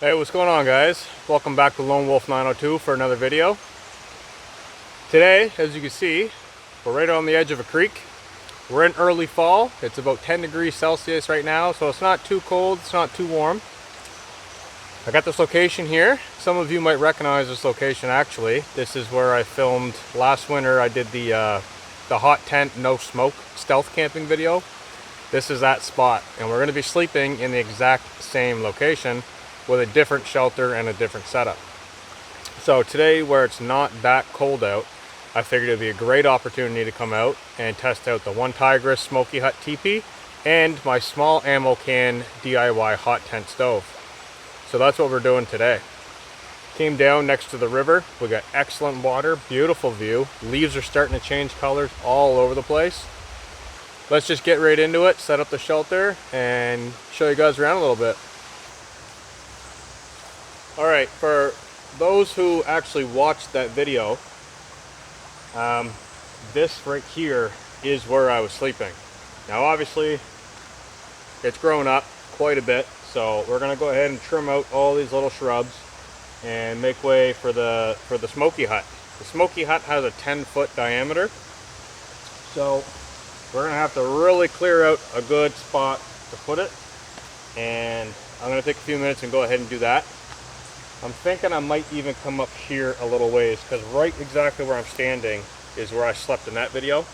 Hey, what's going on, guys? Welcome back to Lone Wolf 902 for another video. Today, as you can see, we're right on the edge of a creek. We're in early fall. It's about 10 degrees Celsius right now, so it's not too cold, it's not too warm. I got this location here. Some of you might recognize this location actually. This is where I filmed last winter. I did the hot tent, no smoke stealth camping video. This is that spot, and we're going to be sleeping in the exact same location with a different shelter and a different setup. So today, where it's not that cold out, I figured it'd be a great opportunity to come out and test out the onetigris smoky hut teepee and my small ammo can DIY hot tent stove. So that's what we're doing today. Came down next to the river. We got excellent water, beautiful view. Leaves are starting to change colors all over the place. Let's just get right into it, set up the shelter, and show you guys around a little bit. All right, for those who actually watched that video, this right here is where I was sleeping. Now obviously it's grown up quite a bit, so we're gonna go ahead and trim out all these little shrubs and make way for the smoky hut. The smoky hut has a 10-foot diameter, so we're gonna have to really clear out a good spot to put it, and I'm gonna take a few minutes and go ahead and do that. I'm thinking I might even come up here a little ways, because right exactly where I'm standing is where I slept in that video.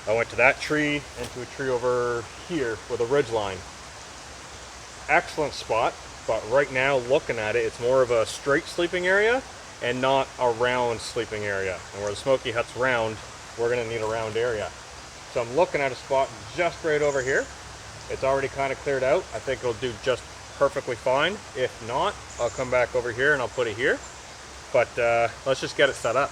I went to that tree and to a tree over here with a ridge line. Excellent spot, but right now looking at it, it's more of a straight sleeping area and not a round sleeping area. And where the smoky hut's round, we're gonna need a round area. So I'm looking at a spot just right over here. It's already kind of cleared out. I think it'll do just perfectly fine. If not, I'll come back over here and I'll put it here. But let's just get it set up.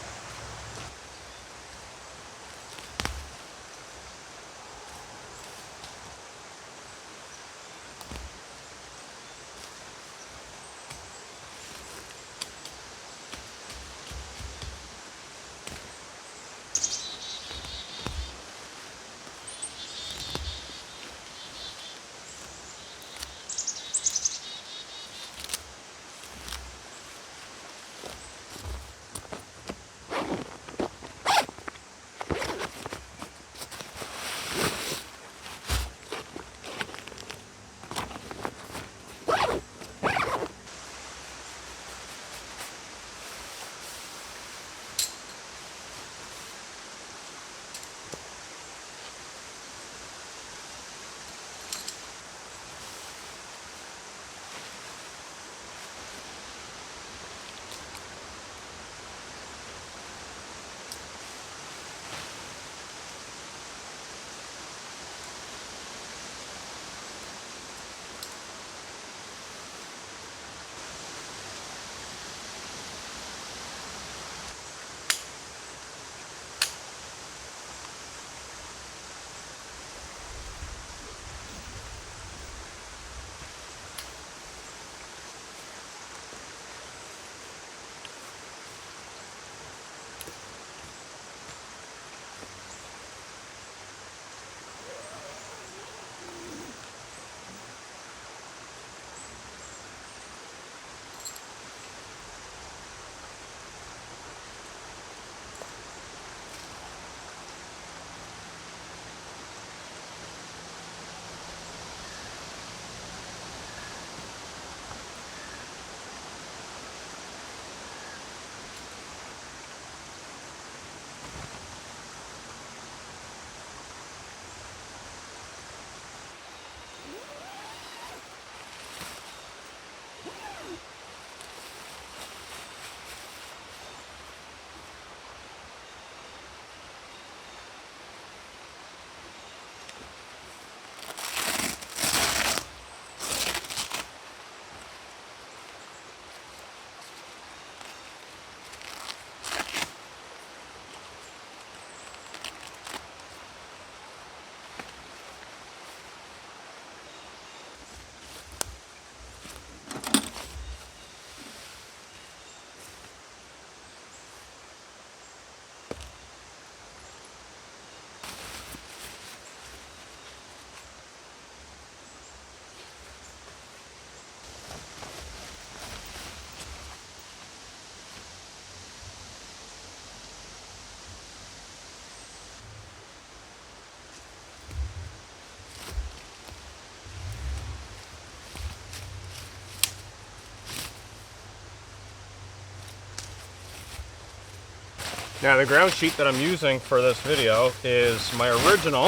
Now the ground sheet that I'm using for this video is my original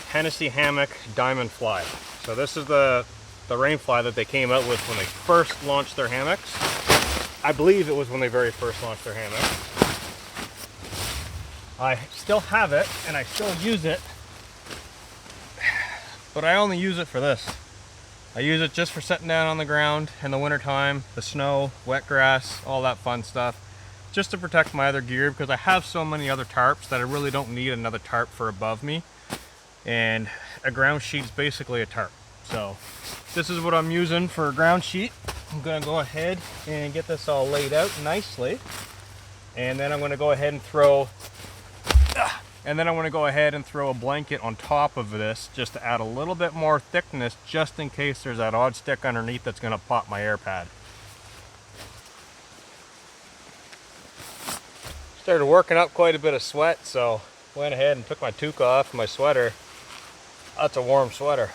Hennessy Hammock Diamond Fly. So this is the rain fly that they came out with when they first launched their hammocks. I believe it was when they very first launched their hammocks. I still have it and I still use it, but I only use it for this. I use it just for sitting down on the ground in the wintertime, the snow, wet grass, all that fun stuff. Just to protect my other gear, because I have so many other tarps that I really don't need another tarp for above me. And a ground sheet is basically a tarp. So this is what I'm using for a ground sheet. I'm gonna go ahead and get this all laid out nicely. And then I'm gonna go ahead and throw a blanket on top of this just to add a little bit more thickness, just in case there's that odd stick underneath that's gonna pop my air pad. Started working up quite a bit of sweat, so went ahead and took my toque off my sweater. That's a warm sweater.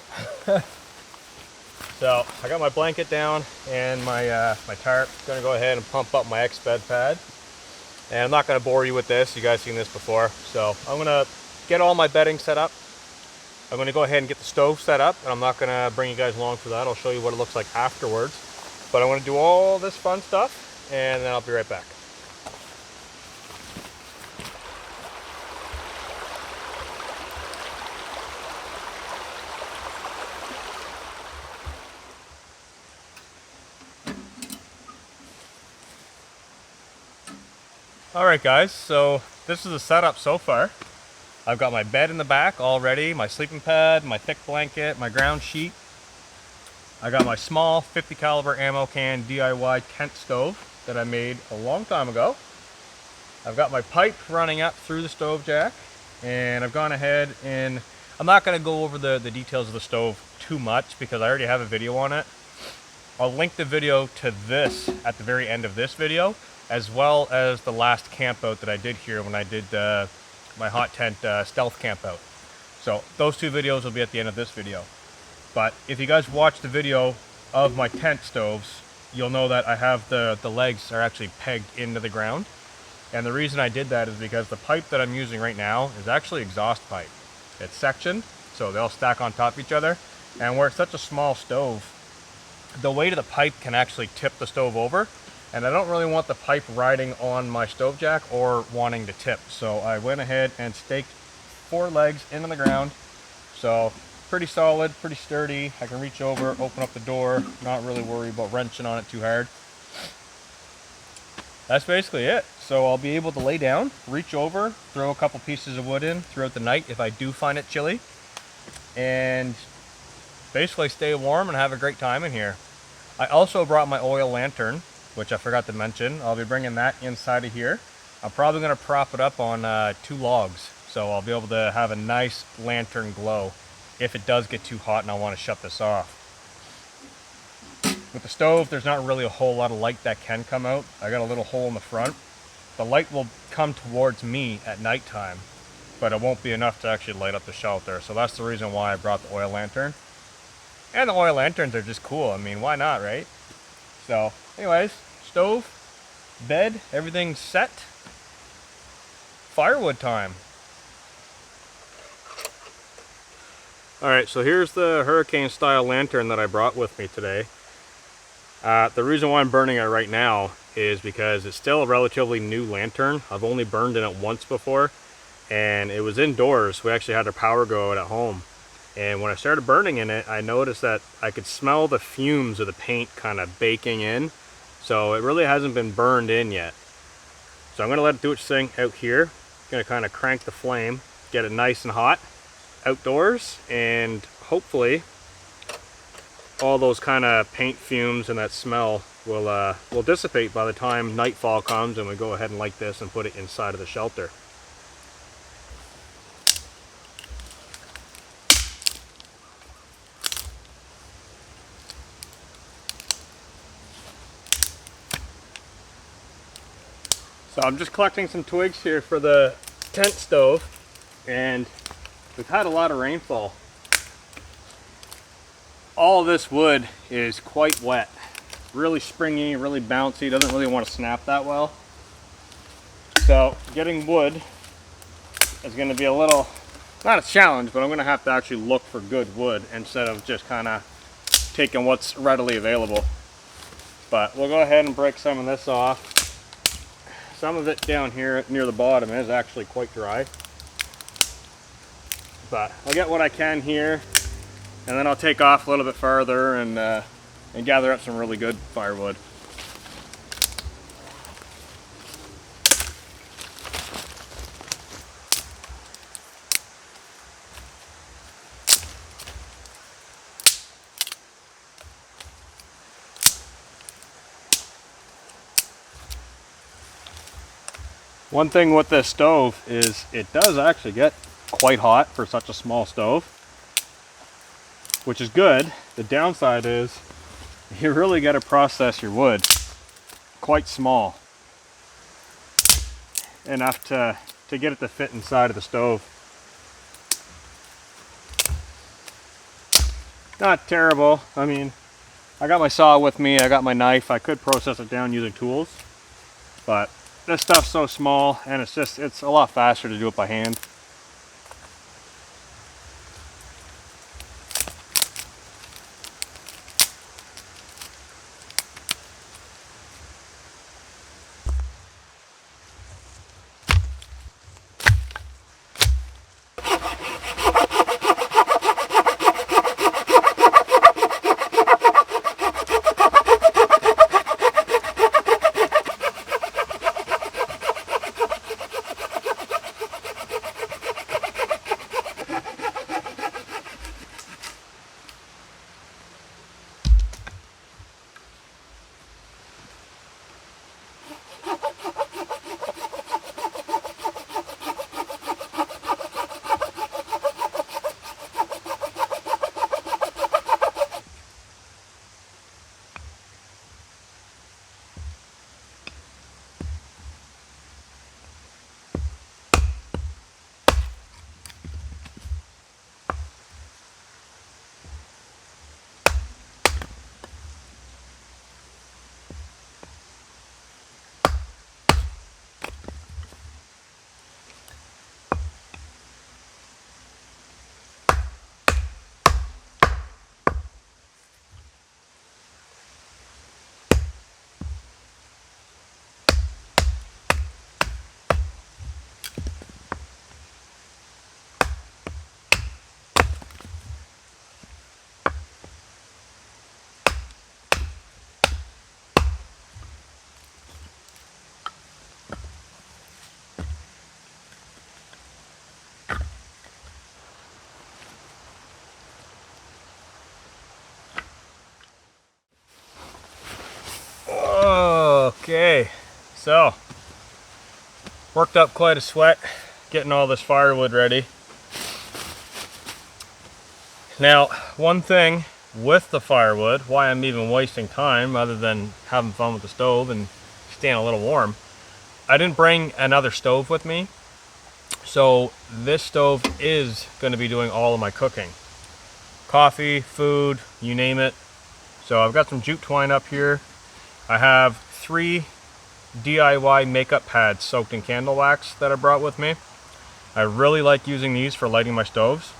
So I got my blanket down and my my tarp. Gonna go ahead and pump up my X-bed pad. And I'm not gonna bore you with this, you guys seen this before. So I'm gonna get all my bedding set up. I'm gonna go ahead and get the stove set up, and I'm not gonna bring you guys along for that. I'll show you what it looks like afterwards. But I'm gonna do all this fun stuff, and then I'll be right back. Alright guys, so this is the setup so far. I've got my bed in the back all ready, my sleeping pad, my thick blanket, my ground sheet. I got my small 50 caliber ammo can DIY tent stove that I made a long time ago. I've got my pipe running up through the stove jack, and I've gone ahead and I'm not going to go over the details of the stove too much because I already have a video on it. I'll link the video to this at the very end of this video, as well as the last camp out that I did here when I did my hot tent stealth camp out. So those two videos will be at the end of this video. But if you guys watch the video of my tent stoves, you'll know that I have the legs are actually pegged into the ground. And the reason I did that is because the pipe that I'm using right now is actually exhaust pipe. It's sectioned, so they'll stack on top of each other. And where it's such a small stove, the weight of the pipe can actually tip the stove over. And I don't really want the pipe riding on my stove jack or wanting to tip. So I went ahead and staked 4 legs into the ground. So pretty solid, pretty sturdy. I can reach over, open up the door, not really worry about wrenching on it too hard. That's basically it. So I'll be able to lay down, reach over, throw a couple pieces of wood in throughout the night if I do find it chilly. And basically stay warm and have a great time in here. I also brought my oil lantern, which I forgot to mention. I'll be bringing that inside of here. I'm probably going to prop it up on 2 logs, so I'll be able to have a nice lantern glow if it does get too hot and I want to shut this off. With the stove, there's not really a whole lot of light that can come out. I got a little hole in the front. The light will come towards me at nighttime, but it won't be enough to actually light up the shelter, so that's the reason why I brought the oil lantern. And the oil lanterns are just cool. I mean, why not, right? So anyways, stove, bed, everything's set. Firewood time. Alright, so here's the hurricane style lantern that I brought with me today. The reason why I'm burning it right now is because it's still a relatively new lantern. I've only burned in it once before, and it was indoors. We actually had our power go out at home. And when I started burning in it, I noticed that I could smell the fumes of the paint kind of baking in. So it really hasn't been burned in yet. So I'm going to let it do its thing out here. Going to kind of crank the flame, get it nice and hot outdoors, and hopefully all those kind of paint fumes and that smell will dissipate by the time nightfall comes and we go ahead and light this and put it inside of the shelter. So I'm just collecting some twigs here for the tent stove, and we've had a lot of rainfall. All this wood is quite wet. Really springy, really bouncy, doesn't really want to snap that well. So getting wood is going to be a little, not a challenge, but I'm going to have to actually look for good wood instead of just kind of taking what's readily available. But we'll go ahead and break some of this off. Some of it down here near the bottom is actually quite dry. But I'll get what I can here, and then I'll take off a little bit farther and gather up some really good firewood. One thing with this stove is it does actually get quite hot for such a small stove, which is good. The downside is you really got to process your wood quite small, enough to get it to fit inside of the stove. Not terrible. I mean, I got my saw with me, I got my knife. I could process it down using tools, but this stuff's so small, and it's a lot faster to do it by hand. Okay, so worked up quite a sweat getting all this firewood ready. Now, one thing with the firewood, why I'm even wasting time other than having fun with the stove and staying a little warm, I didn't bring another stove with me, so this stove is going to be doing all of my cooking. Coffee, food, you name it. So I've got some jute twine up here. I have 3 DIY makeup pads soaked in candle wax that I brought with me. I really like using these for lighting my stoves.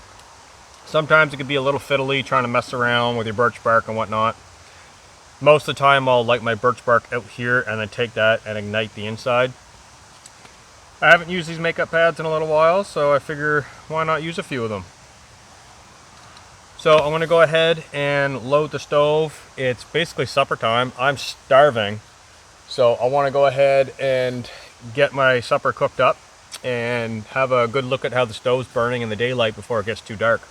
Sometimes it can be a little fiddly trying to mess around with your birch bark and whatnot. Most of the time I'll light my birch bark out here and then take that and ignite the inside. I haven't used these makeup pads in a little while, so I figure why not use a few of them. So I'm going to go ahead and load the stove. It's basically supper time. I'm starving, so I want to go ahead and get my supper cooked up and have a good look at how the stove's burning in the daylight before it gets too dark.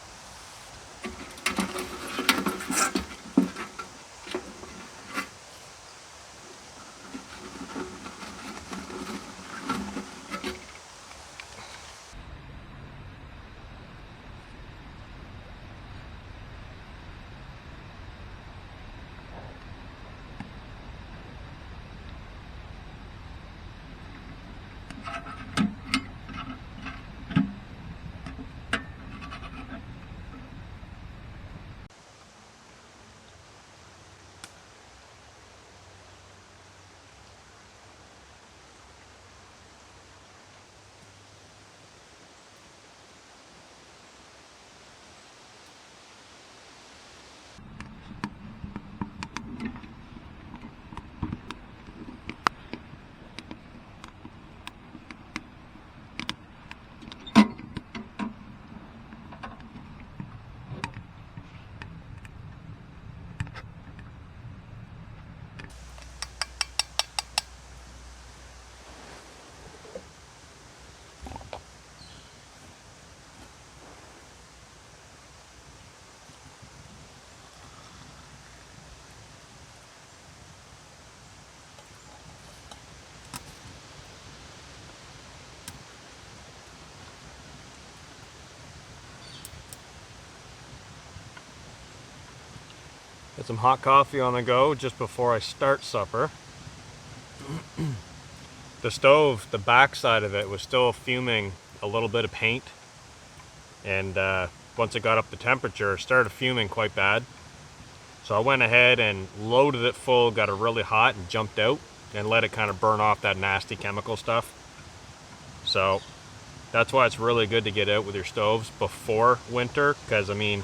Got some hot coffee on the go just before I start supper. The stove, the back side of it was still fuming a little bit of paint, and once it got up the temperature, it started fuming quite bad. So I went ahead and loaded it full, got it really hot, and jumped out and let it kind of burn off that nasty chemical stuff. So that's why it's really good to get out with your stoves before winter, because I mean,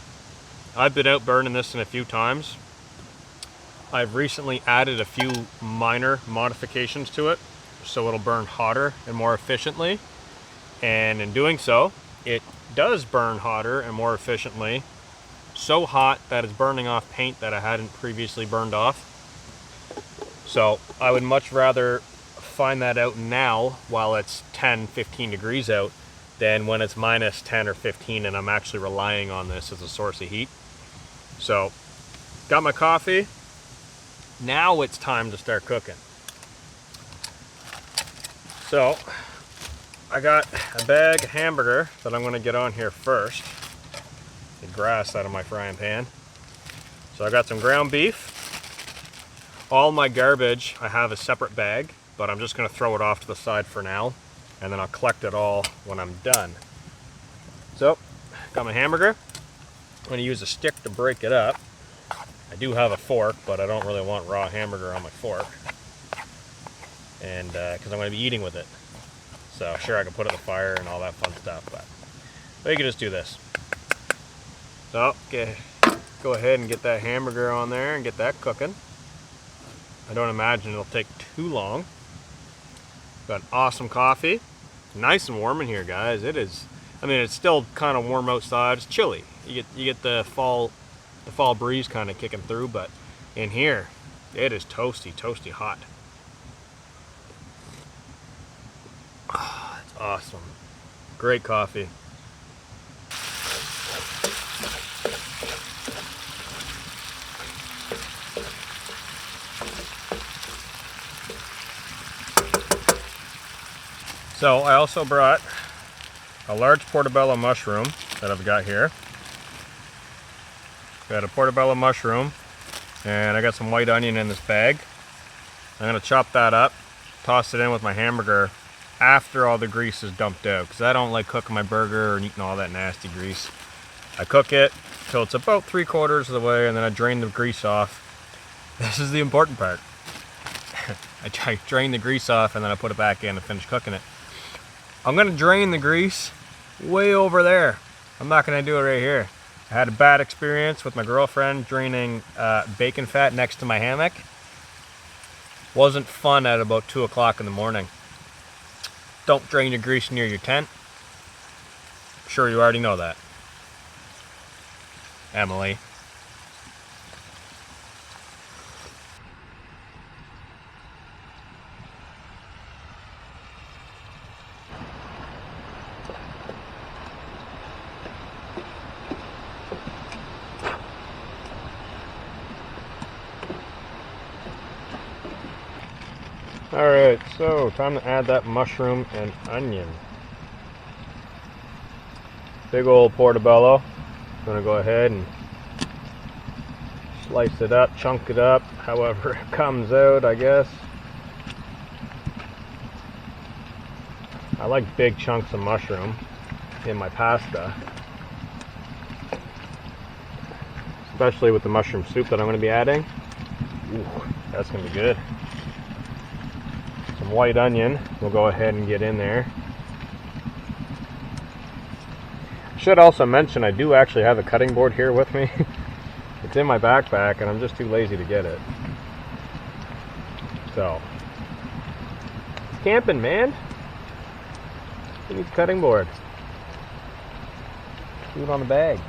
I've been out burning this in a few times. I've recently added a few minor modifications to it so it'll burn hotter and more efficiently, and in doing so it does burn hotter and more efficiently, so hot that it's burning off paint that I hadn't previously burned off. So I would much rather find that out now while it's 10-15 degrees out than when it's minus 10 or 15 and I'm actually relying on this as a source of heat. So got my coffee. Now it's time to start cooking. So I got a bag of hamburger that I'm going to get on here first. The grass out of my frying pan. So I got some ground beef. All my garbage I have a separate bag, but I'm just going to throw it off to the side for now, and then I'll collect it all when I'm done. So got my hamburger. I'm going to use a stick to break it up. I do have a fork, but I don't really want raw hamburger on my fork, and because I'm going to be eating with it. So sure, I can put it on the fire and all that fun stuff, but you can just do this. So okay, go ahead and get that hamburger on there and get that cooking. I don't imagine it'll take too long. Got awesome coffee. Nice and warm in here, guys. It is. I mean, it's still kind of warm outside. It's chilly. You get the fall breeze kind of kicking through, but in here it is toasty hot. Oh, that's awesome. Great coffee. So I also brought a large portobello mushroom that I've got here. Got a portobello mushroom, and I got some white onion in this bag. I'm gonna chop that up, toss it in with my hamburger after all the grease is dumped out, because I don't like cooking my burger and eating all that nasty grease. I cook it till it's about 3/4 of the way, and then I drain the grease off. This is the important part. I drain the grease off, and then I put it back in and finish cooking it. I'm gonna drain the grease way over there. I'm not gonna do it right here. I had a bad experience with my girlfriend draining bacon fat next to my hammock. Wasn't fun at about 2 o'clock in the morning. Don't drain your grease near your tent. I'm sure you already know that, Emily. Alright, so time to add that mushroom and onion. Big old portobello. I'm going to go ahead and slice it up, chunk it up, however it comes out, I guess. I like big chunks of mushroom in my pasta, especially with the mushroom soup that I'm going to be adding. Ooh, that's going to be good. Some white onion we'll go ahead and get in there. Should also mention I do actually have a cutting board here with me. It's in my backpack and I'm just too lazy to get it. So, it's camping, man. You need a cutting board. Food on the bag.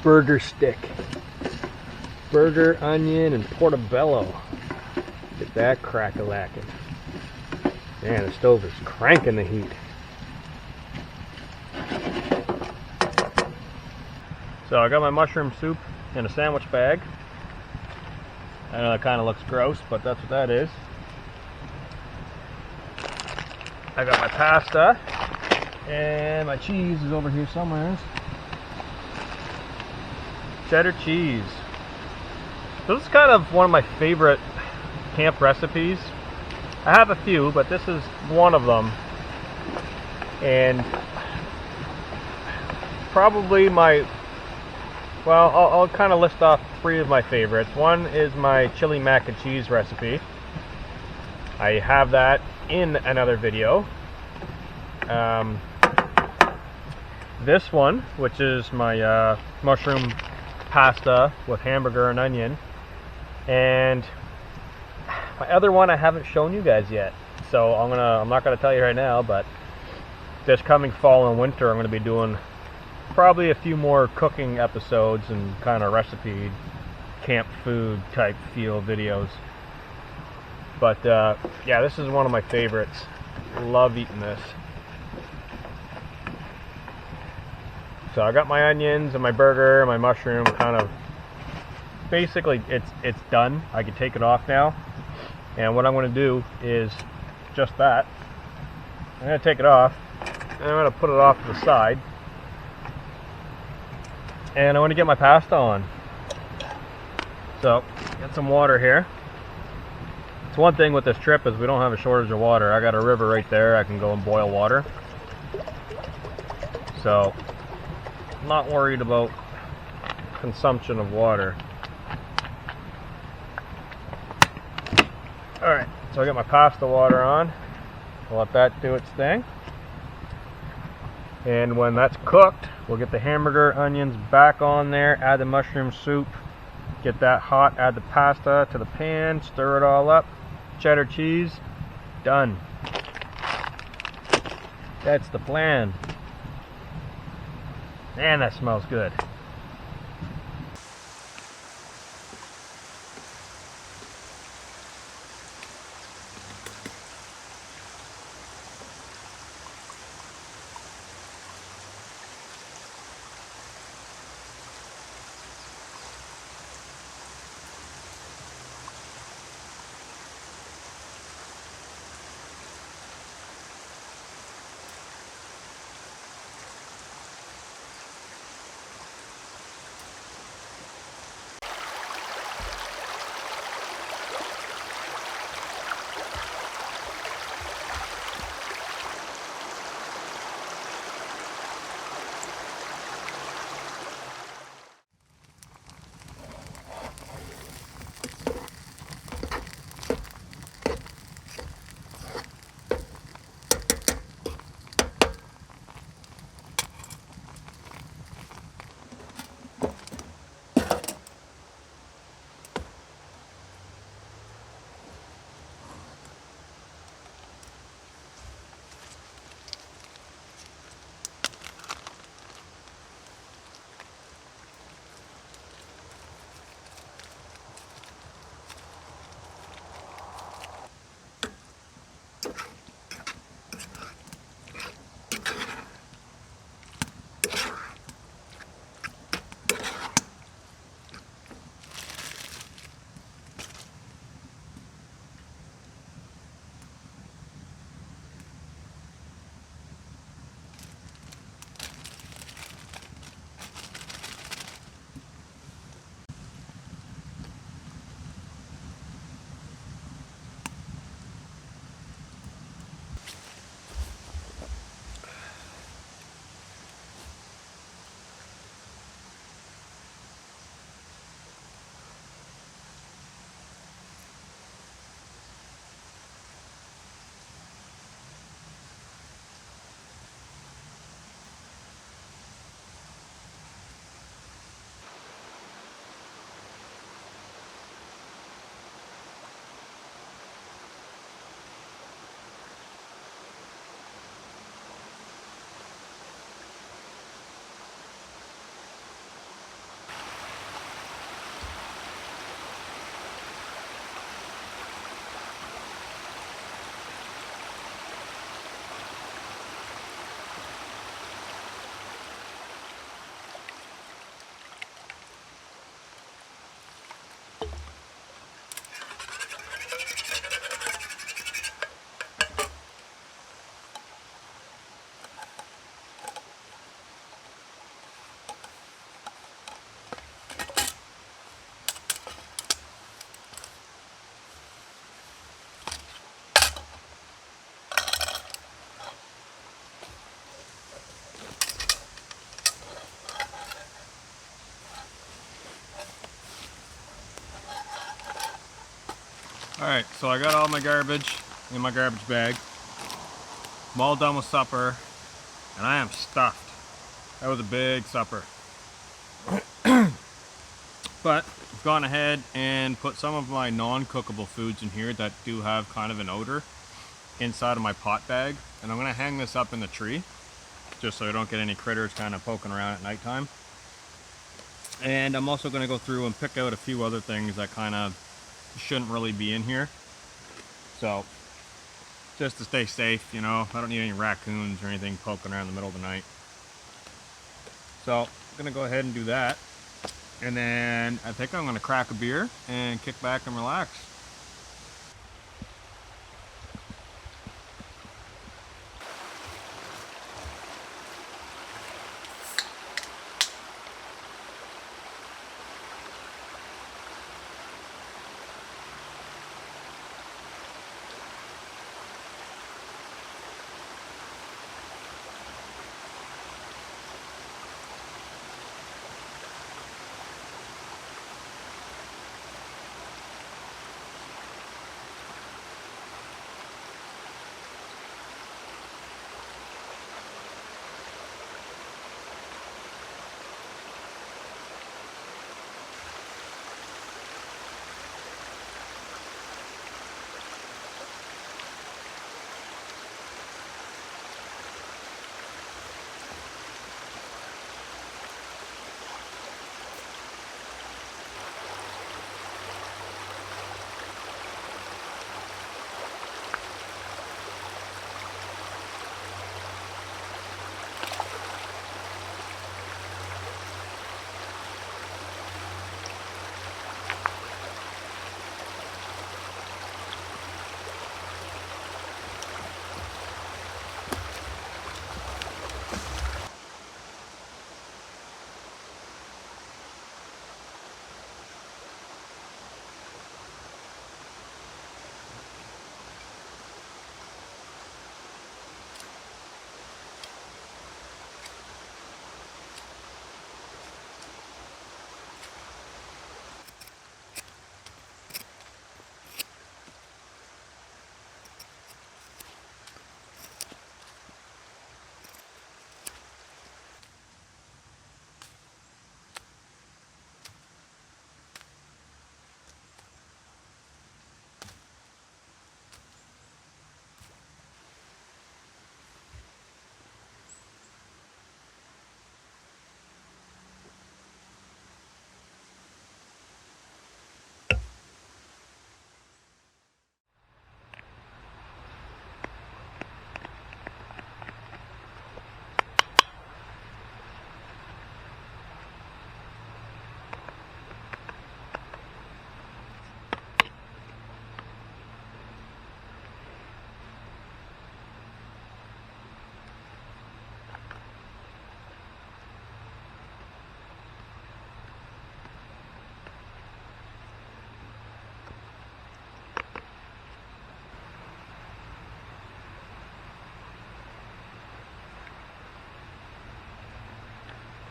Burger stick. burger, onion, and portobello. Get that crack-a-lackin'. Man, the stove is cranking the heat. So I got my mushroom soup in a sandwich bag. I know that kind of looks gross, but that's what that is. I got my pasta, and my cheese is over here somewhere. Cheddar cheese. This is kind of one of my favorite camp recipes. I have a few, but this is one of them. And probably my, well, I'll kind of list off 3 of my favorites. One is my chili mac and cheese recipe. I have that in another video. This one, which is my mushroom pasta with hamburger and onion, and my other one I haven't shown you guys yet, so I'm not gonna tell you right now, but this coming fall and winter I'm gonna be doing probably a few more cooking episodes and kind of recipe camp food type feel videos. But yeah, this is one of my favorites. Love eating this. So I got my onions and my burger and my mushroom kind of, basically it's done. I can take it off now. And what I'm going to do is just that. I'm going to take it off and I'm going to put it off to the side. And I want to get my pasta on. So, get some water here. It's one thing with this trip is we don't have a shortage of water. I got a river right there. I can go and boil water. So, I'm not worried about consumption of water. Alright, so I got my pasta water on. I'll let that do its thing. And when that's cooked, we'll get the hamburger, onions back on there, add the mushroom soup, get that hot, add the pasta to the pan, stir it all up, cheddar cheese, done. That's the plan. Man, that smells good. Alright, so I got all my garbage in my garbage bag. I'm all done with supper, and I am stuffed. That was a big supper. But I've gone ahead and put some of my non-cookable foods in here that do have kind of an odor inside of my pot bag. And I'm going to hang this up in the tree, just so I don't get any critters kind of poking around at nighttime. And I'm also going to go through and pick out a few other things that kind of shouldn't really be in here. So, just to stay safe, you know, I don't need any raccoons or anything poking around in the middle of the night. So, I'm going to go ahead and do that. And then I think I'm going to crack a beer and kick back and relax.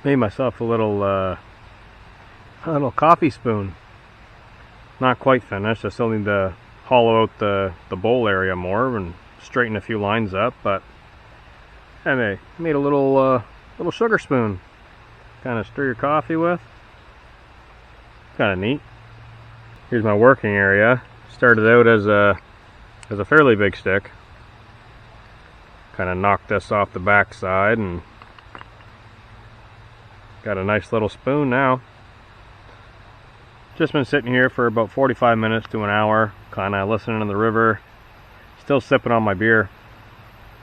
Made myself a little coffee spoon. Not quite finished. I still need to hollow out the bowl area more and straighten a few lines up. But I made a little sugar spoon. Kind of stir your coffee with. Kind of neat. Here's my working area. Started out as a fairly big stick. Kind of knocked this off the back side and got a nice little spoon now. Just been sitting here for about 45 minutes to an hour, kind of listening to the river, still sipping on my beer,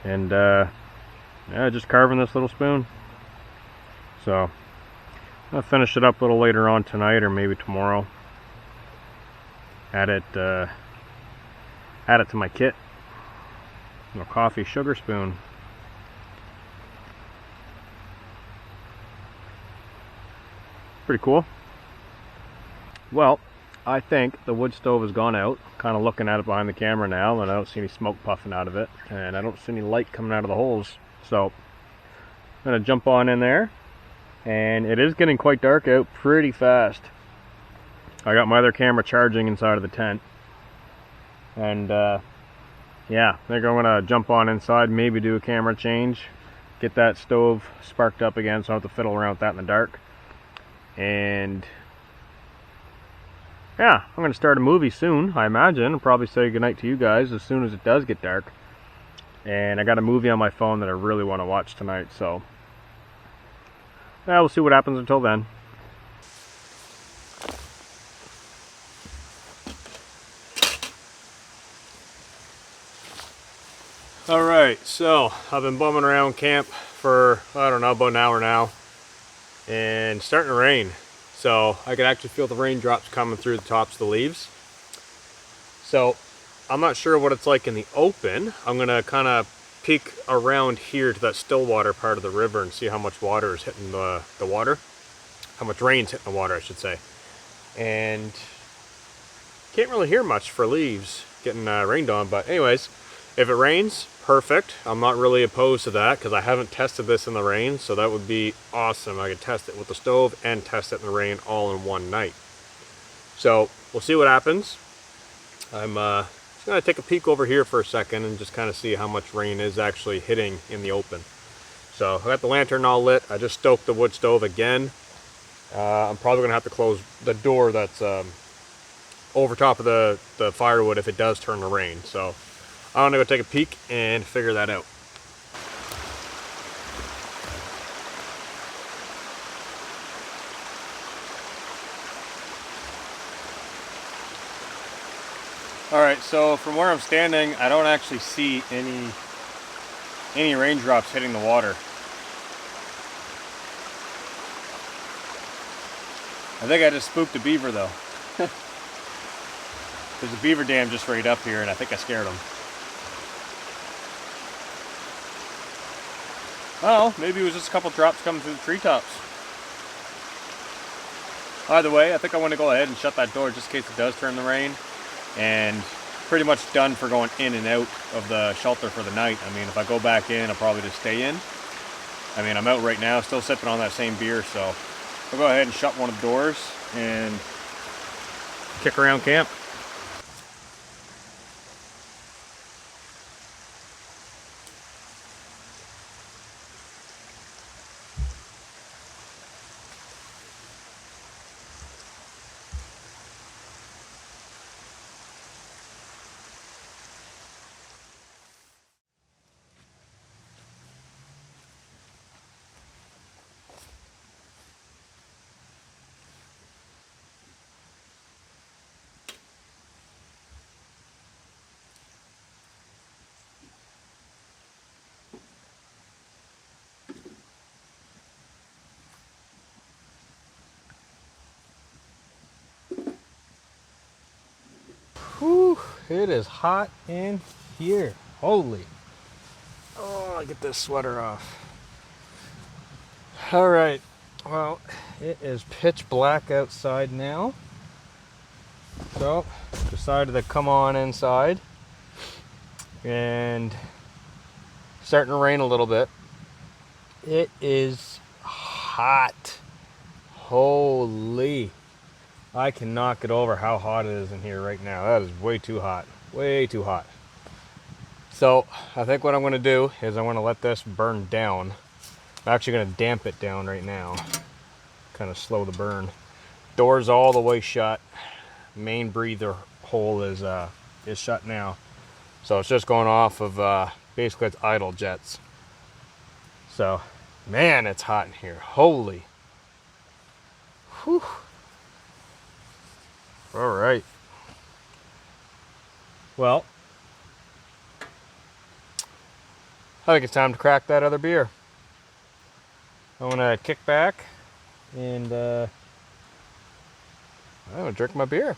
and yeah, just carving this little spoon. So I'll finish it up a little later on tonight or maybe tomorrow. Add it to my kit. A coffee sugar spoon. Pretty cool. Well, I think the wood stove has gone out. Kind of looking at it behind the camera now, and I don't see any smoke puffing out of it, and I don't see any light coming out of the holes. So I'm gonna jump on in there, and it is getting quite dark out pretty fast. I got my other camera charging inside of the tent, And yeah, I think I'm gonna jump on inside, maybe do a camera change, get that stove sparked up again so I don't have to fiddle around with that in the dark. And yeah, I'm gonna start a movie soon, I imagine. I'll probably say goodnight to you guys as soon as it does get dark. And I got a movie on my phone that I really want to watch tonight, so yeah, we'll see what happens until then. Alright, so I've been bumming around camp for, I don't know, about an hour now, and it's starting to rain. So I can actually feel the raindrops coming through the tops of the leaves. So I'm not sure what it's like in the open. I'm gonna kind of peek around here to that still water part of the river and see how much water is hitting the water. How much rain's hitting the water, I should say. And can't really hear much for leaves getting rained on, but anyways, if it rains, perfect. I'm not really opposed to that because I haven't tested this in the rain, so that would be awesome. I could test it with the stove and test it in the rain all in one night. So we'll see what happens. I'm just gonna take a peek over here for a second and just kind of see how much rain is actually hitting in the open. So I got the lantern all lit. I just stoked the wood stove again. I'm probably gonna have to close the door that's over top of the firewood if it does turn to rain. So I'm gonna go take a peek and figure that out. Alright, so from where I'm standing, I don't actually see any raindrops hitting the water. I think I just spooked a beaver though. There's a beaver dam just right up here and I think I scared him. Oh, maybe it was just a couple drops coming through the treetops. Either way, I think I want to go ahead and shut that door just in case it does turn the rain. And pretty much done for going in and out of the shelter for the night. I mean, if I go back in, I'll probably just stay in. I mean, I'm out right now, still sipping on that same beer, so I'll go ahead and shut one of the doors and kick around camp. Whew, it is hot in here. Holy. Oh, I get this sweater off. All right. Well, it is pitch black outside now. So, decided to come on inside. And starting to rain a little bit. It is hot. Holy. I cannot get over how hot it is in here right now. That is way too hot. Way too hot. So I think what I'm going to do is I'm going to let this burn down. I'm actually going to damp it down right now. Kind of slow the burn. Door's all the way shut. Main breather hole is shut now. So it's just going off of basically it's idle jets. So man, it's hot in here. Holy. Whew. All right. Well, I think it's time to crack that other beer. I'm gonna kick back and I'm gonna drink my beer.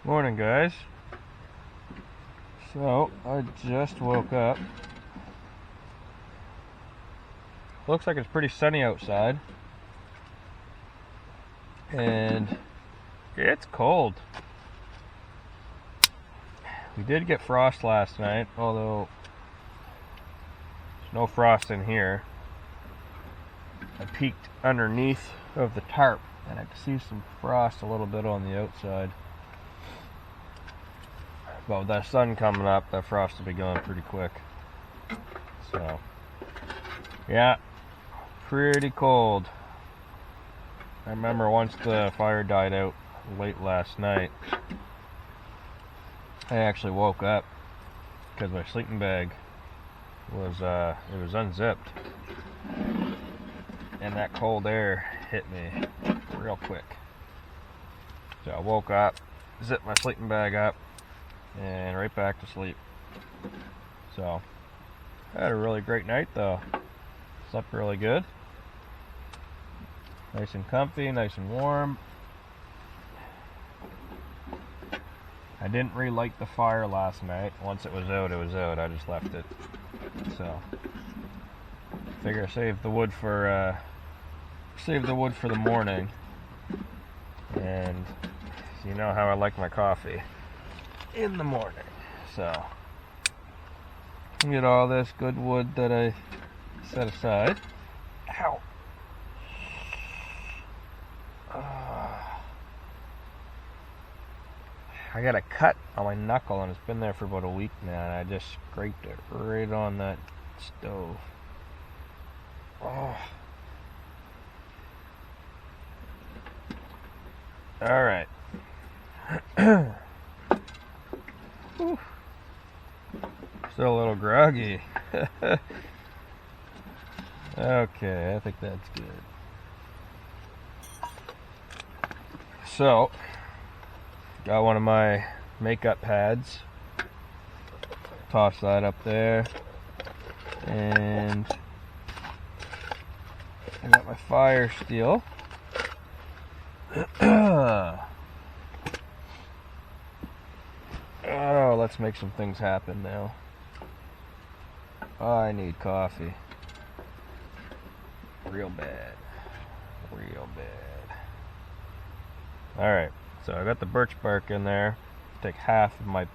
Morning, guys. So I just woke up. Looks like it's pretty sunny outside, and it's cold. We did get frost last night, although there's no frost in here. I peeked underneath of the tarp and I could see some frost a little bit on the outside. But with that sun coming up, that frost will be gone pretty quick. So, yeah, pretty cold. I remember once the fire died out late last night, I actually woke up because my sleeping bag was it was unzipped, and that cold air hit me real quick. So I woke up, zipped my sleeping bag up, and right back to sleep. So I had a really great night though. Slept really good. Nice and comfy, nice and warm. I didn't relight the fire last night. Once it was out, I just left it. So figure save the wood for the morning. And you know how I like my coffee in the morning. So get all this good wood that I set aside. Ow. I got a cut on my knuckle and it's been there for about a week now, and I just scraped it right on that stove. Oh. Alright. Still a little groggy. Okay, I think that's good. So, got one of my makeup pads. Toss that up there. And I got my fire steel. Oh, let's make some things happen now. I need coffee. Real bad. Real bad. Alright, so I got the birch bark in there. Take half of my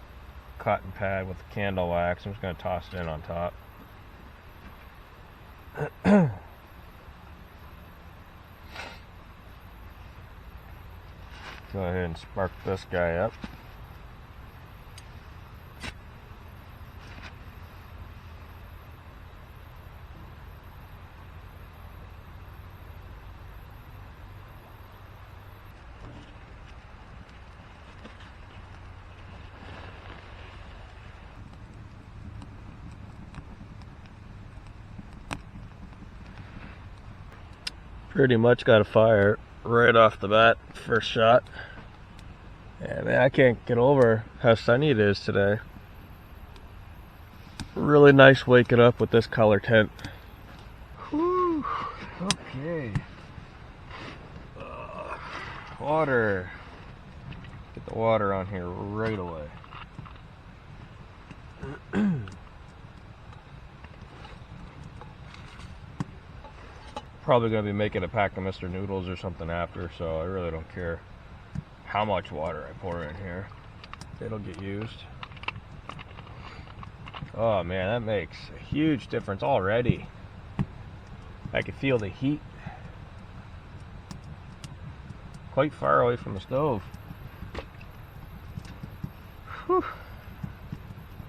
cotton pad with the candle wax. I'm just going to toss it in on top. Go ahead and spark this guy up. Pretty much got a fire right off the bat, first shot. Yeah, man, I can't get over how sunny it is today. Really nice waking up with this color tint. Whew. Okay. Water. Get the water on here right away. Probably going to be making a pack of Mr. Noodles or something after, so I really don't care how much water I pour in here. It'll get used. Oh man, that makes a huge difference already. I can feel the heat quite far away from the stove. Whew.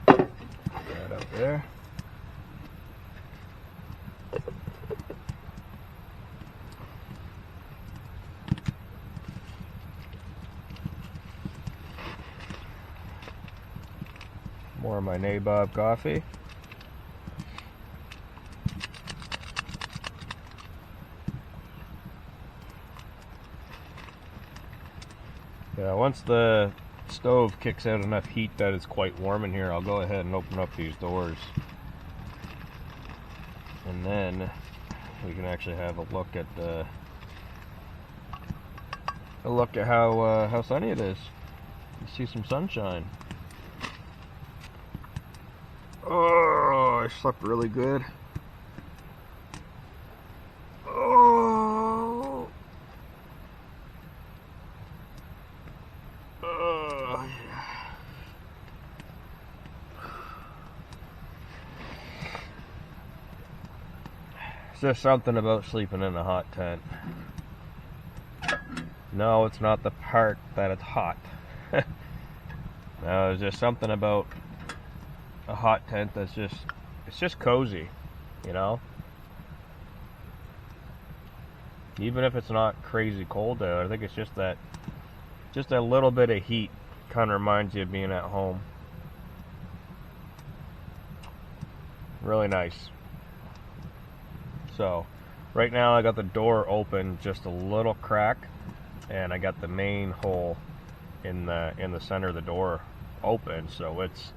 Put that up there. More of my nabob coffee. Yeah, once the stove kicks out enough heat that it's quite warm in here, I'll go ahead and open up these doors. And then we can actually have a look at how sunny it is. You see some sunshine. Oh, I slept really good. Oh. Oh, yeah. It's just something about sleeping in a hot tent. No, it's not the part that it's hot. No, there's just something about a hot tent that's it's just cozy, you know? Even if it's not crazy cold out, I think it's just that little bit of heat kind of reminds you of being at home. Really nice. So, right now I got the door open just a little crack, and I got the main hole in the center of the door open, so it's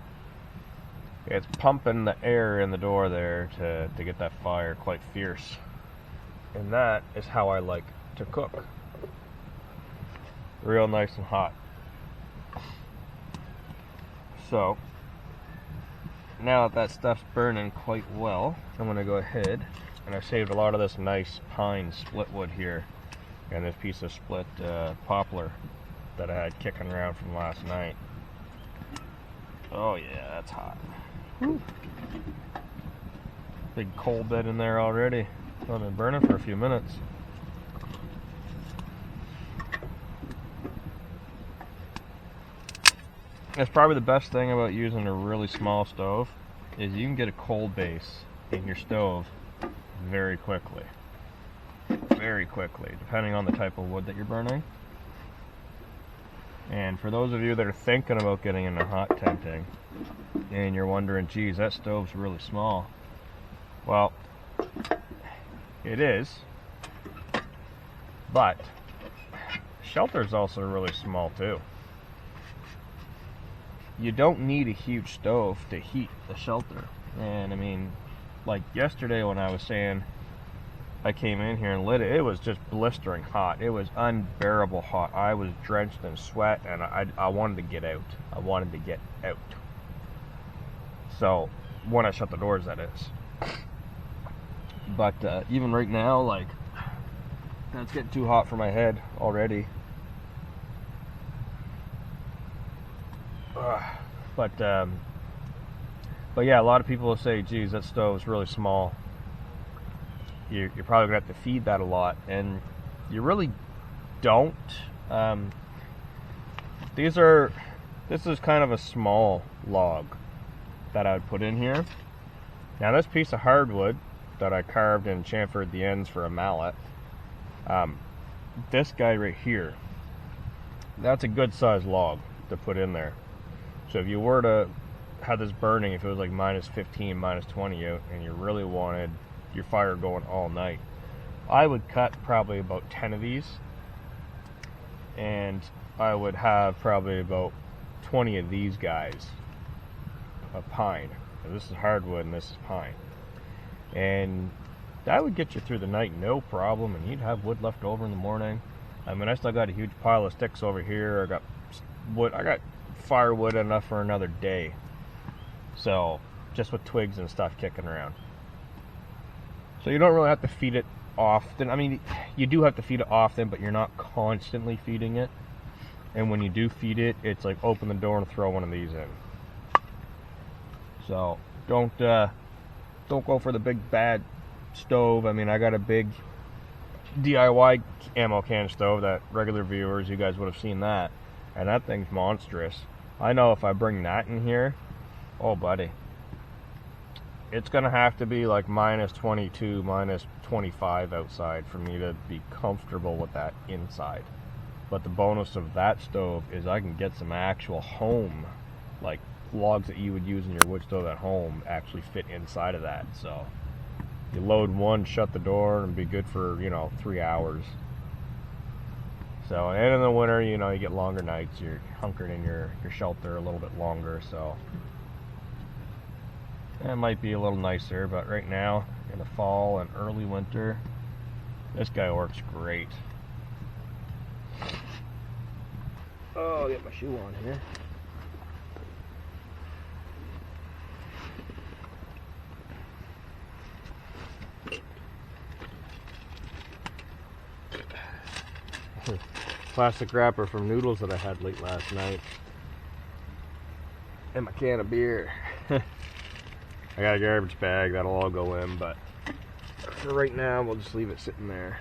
pumping the air in the door there to get that fire quite fierce. And that is how I like to cook. Real nice and hot. So, now that stuff's burning quite well, I'm going to go ahead, and I saved a lot of this nice pine split wood here, and this piece of split poplar that I had kicking around from last night. Oh yeah, that's hot. Whew. Big coal bed in there already. I've been burning for a few minutes. That's probably the best thing about using a really small stove, is you can get a coal base in your stove very quickly. Very quickly, depending on the type of wood that you're burning. And for those of you that are thinking about getting into hot tenting, and you're wondering, geez, that stove's really small. Well, it is, but shelter's also really small too. You don't need a huge stove to heat the shelter. And I mean, like yesterday when I was saying I came in here and lit it, it was just blistering hot. It was unbearable hot. I was drenched in sweat, and I wanted to get out. I wanted to get out. So, when I shut the doors, that is. But even right now, like, it's getting too hot for my head already. But yeah, a lot of people will say, geez, that stove's really small. You're probably going to have to feed that a lot, and you really don't. This is kind of a small log that I would put in here. Now this piece of hardwood that I carved and chamfered the ends for a mallet, this guy right here, that's a good sized log to put in there. So if you were to have this burning, if it was like minus 15, minus 20 out, and you really wanted your fire going all night, I would cut probably about 10 of these, and I would have probably about 20 of these guys of pine. So this is hardwood and this is pine, and that would get you through the night no problem, and you'd have wood left over in the morning. I mean, I still got a huge pile of sticks over here. I got wood, I got firewood enough for another day, so just with twigs and stuff kicking around. So you don't really have to feed it often. I mean, you do have to feed it often, but you're not constantly feeding it. And when you do feed it, it's like open the door and throw one of these in. So don't go for the big bad stove. I mean, I got a big DIY ammo can stove that regular viewers, you guys would have seen that, and that thing's monstrous. I know if I bring that in here, oh buddy, it's gonna have to be like minus 22, minus 25 outside for me to be comfortable with that inside. But the bonus of that stove is I can get some actual home, like logs that you would use in your wood stove at home, actually fit inside of that. So you load one, shut the door, and be good for, 3 hours. So, and in the winter, you get longer nights. You're hunkered in your shelter a little bit longer, so it might be a little nicer. But right now, in the fall and early winter, this guy works great. Oh, I'll get my shoe on here. Plastic wrapper from noodles that I had late last night. And my can of beer. I got a garbage bag that'll all go in, but for right now we'll just leave it sitting there.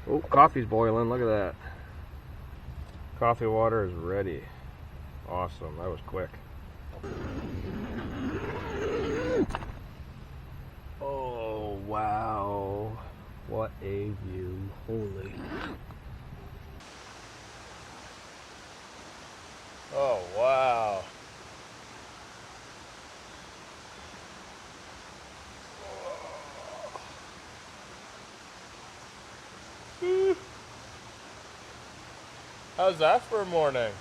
Oh, coffee's boiling, look at that. Coffee water is ready. Awesome, that was quick. Oh, wow. What a view. Holy. Oh, wow. How's that for a morning?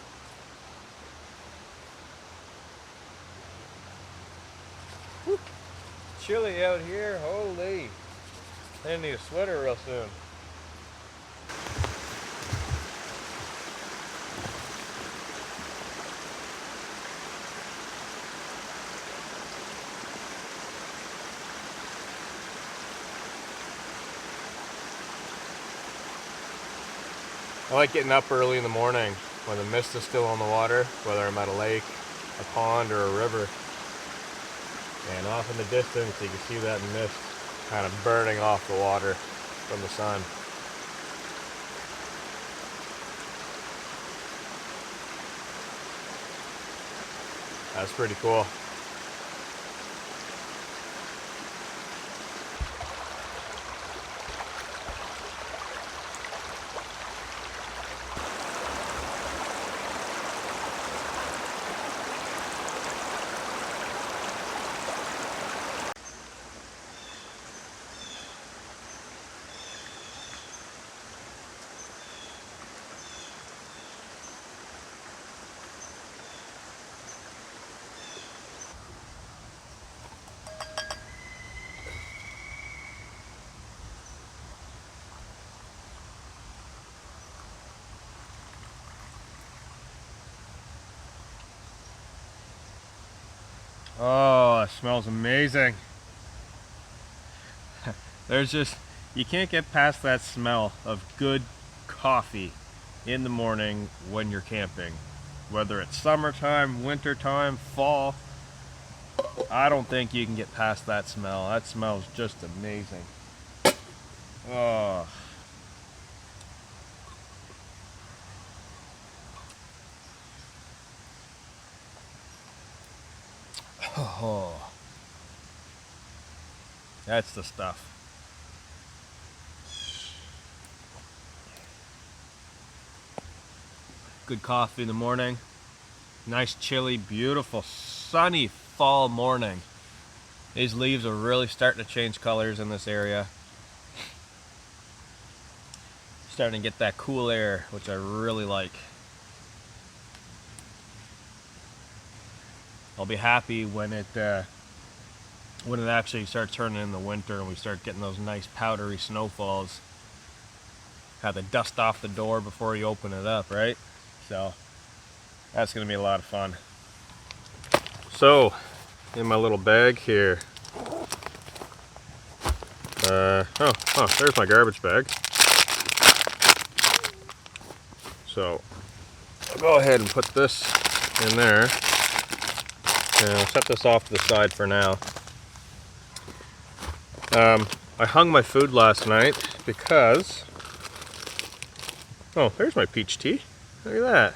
Whew. Chilly out here, holy. I need a sweater real soon. I like getting up early in the morning when the mist is still on the water, whether I'm at a lake, a pond, or a river. And off in the distance, you can see that mist kind of burning off the water from the sun. That's pretty cool. Oh, it smells amazing. There's just, you can't get past that smell of good coffee in the morning when you're camping. Whether it's summertime, wintertime, fall, I don't think you can get past that smell. That smells just amazing. Oh. Oh, that's the stuff. Good coffee in the morning. Nice, chilly, beautiful, sunny fall morning. These leaves are really starting to change colors in this area. Starting to get that cool air, which I really like. I'll be happy when it actually starts turning in the winter and we start getting those nice powdery snowfalls. Have the dust off the door before you open it up, right? So that's gonna be a lot of fun. So in my little bag here, there's my garbage bag. So I'll go ahead and put this in there. And I'll set this off to the side for now. I hung my food last night because, oh, there's my peach tea. Look at that.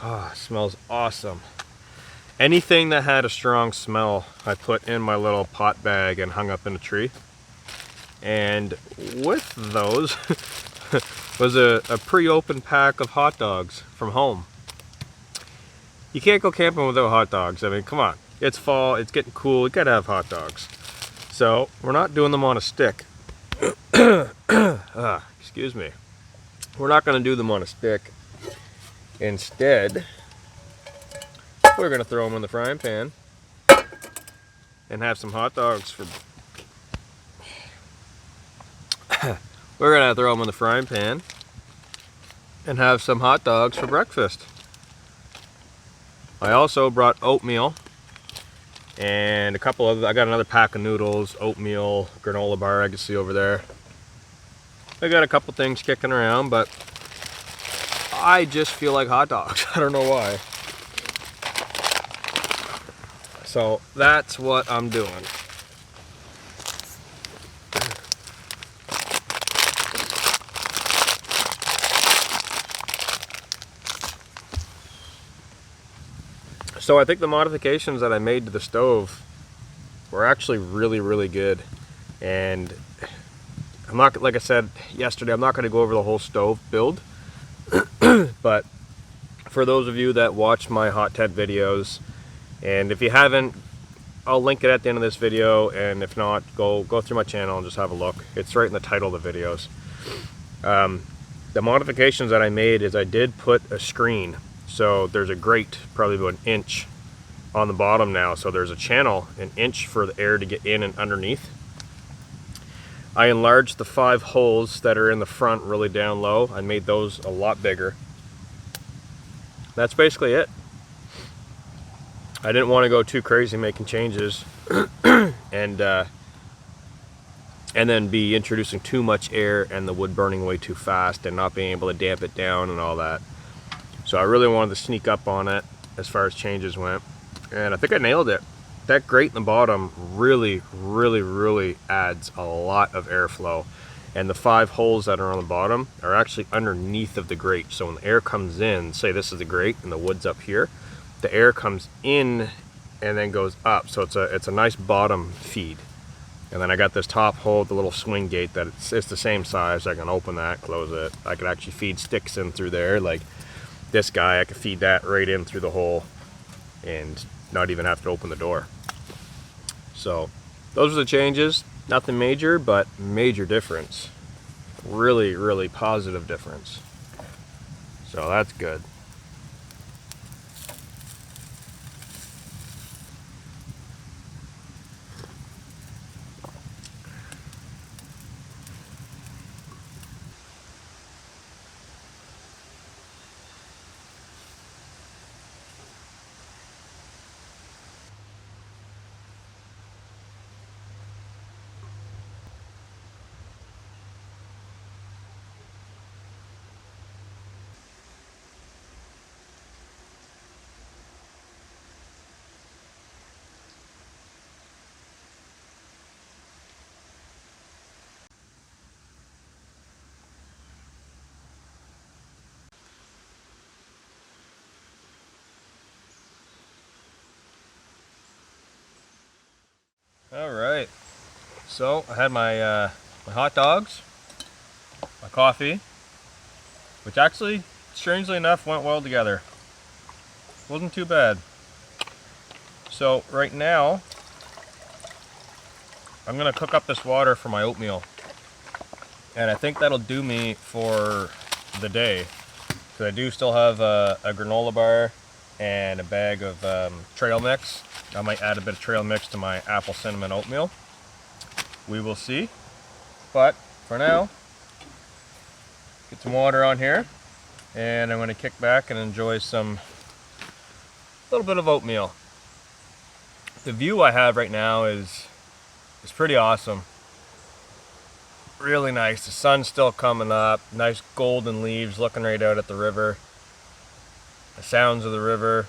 Oh, it smells awesome. Anything that had a strong smell, I put in my little pot bag and hung up in a tree. And with those was a pre-opened pack of hot dogs from home. You can't go camping without hot dogs. I mean, come on. It's fall, it's getting cool, you gotta have hot dogs. So, we're not doing them on a stick. Excuse me. We're not gonna do them on a stick. Instead, we're gonna throw them in the frying pan and have some hot dogs for... We're gonna throw them in the frying pan and have some hot dogs for breakfast. I also brought oatmeal and a couple of, I got another pack of noodles, oatmeal, granola bar I can see over there. I got a couple things kicking around, but I just feel like hot dogs. I don't know why. So that's what I'm doing. So I think the modifications that I made to the stove were actually really good. And I'm not, like I said yesterday, I'm not going to go over the whole stove build. But for those of you that watch my hot tent videos, and if you haven't, I'll link it at the end of this video, and if not, go through my channel and just have a look. It's right in the title of the videos. The modifications that I made is I did put a screen. So there's a grate, probably about an inch on the bottom now. So there's a channel, an inch for the air to get in and underneath. I enlarged the 5 holes that are in the front really down low. I made those a lot bigger. That's basically it. I didn't want to go too crazy making changes and then be introducing too much air and the wood burning way too fast and not being able to damp it down and all that. So I really wanted to sneak up on it as far as changes went. And I think I nailed it. That grate in the bottom really adds a lot of airflow. And the 5 holes that are on the bottom are actually underneath of the grate. So when the air comes in, say this is the grate and the wood's up here, the air comes in and then goes up. So it's a nice bottom feed. And then I got this top hole with the little swing gate that it's the same size. I can open that, close it. I could actually feed sticks in through there. Like this guy, I could feed that right in through the hole and not even have to open the door. So those are the changes. Nothing major, but major difference. Really positive difference. So that's good. All right, so I had my hot dogs, my coffee, which actually, strangely enough, went well together. Wasn't too bad. So right now, I'm gonna cook up this water for my oatmeal. And I think that'll do me for the day. Because I do still have a granola bar and a bag of trail mix. I might add a bit of trail mix to my apple cinnamon oatmeal. We will see. But for now, get some water on here. And I'm going to kick back and enjoy some little bit of oatmeal. The view I have right now is pretty awesome. Really nice. The sun's still coming up. Nice golden leaves looking right out at the river. The sounds of the river.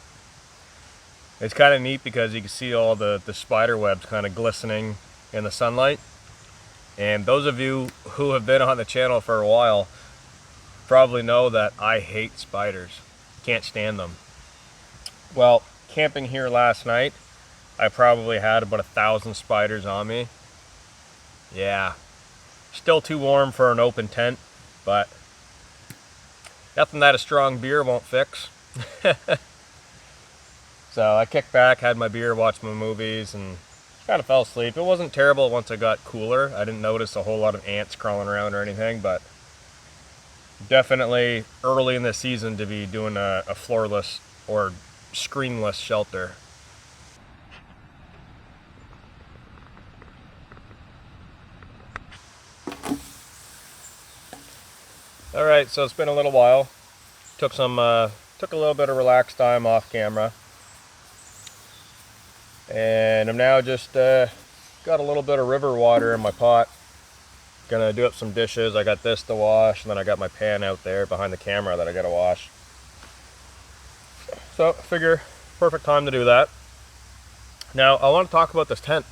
It's kind of neat because you can see all the spider webs kind of glistening in the sunlight. And those of you who have been on the channel for a while probably know that I hate spiders. Can't stand them. Well, camping here last night, I probably had about 1,000 spiders on me. Yeah. Still too warm for an open tent, but nothing that a strong beer won't fix. So I kicked back, had my beer, watched my movies, and kind of fell asleep. It wasn't terrible once it got cooler. I didn't notice a whole lot of ants crawling around or anything, but definitely early in the season to be doing a floorless or screenless shelter. Alright, so it's been a little while. took a little bit of relaxed time off camera, and I'm now just got a little bit of river water in my pot. Gonna do up some dishes. I got this to wash, and then I got my pan out there behind the camera that I gotta wash. So figure perfect time to do that. Now I want to talk about this tent.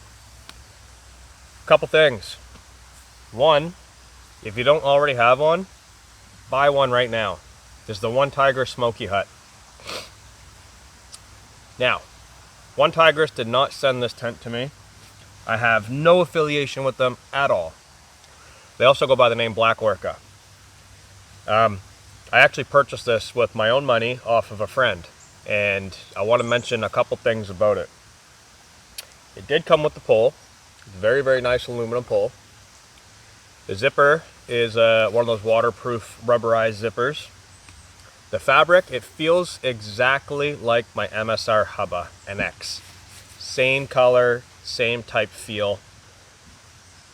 Couple things. One, if you don't already have one, buy one right now. This is the Onetigris Smoky Hut. Now, Onetigris did not send this tent to me. I have no affiliation with them at all. They also go by the name Black Orca. I actually purchased this with my own money off of a friend, and I want to mention a couple things about it. It did come with the pole. Very, very nice aluminum pole. The zipper is one of those waterproof rubberized zippers. The fabric, it feels exactly like my MSR Hubba NX. Same color, same type feel.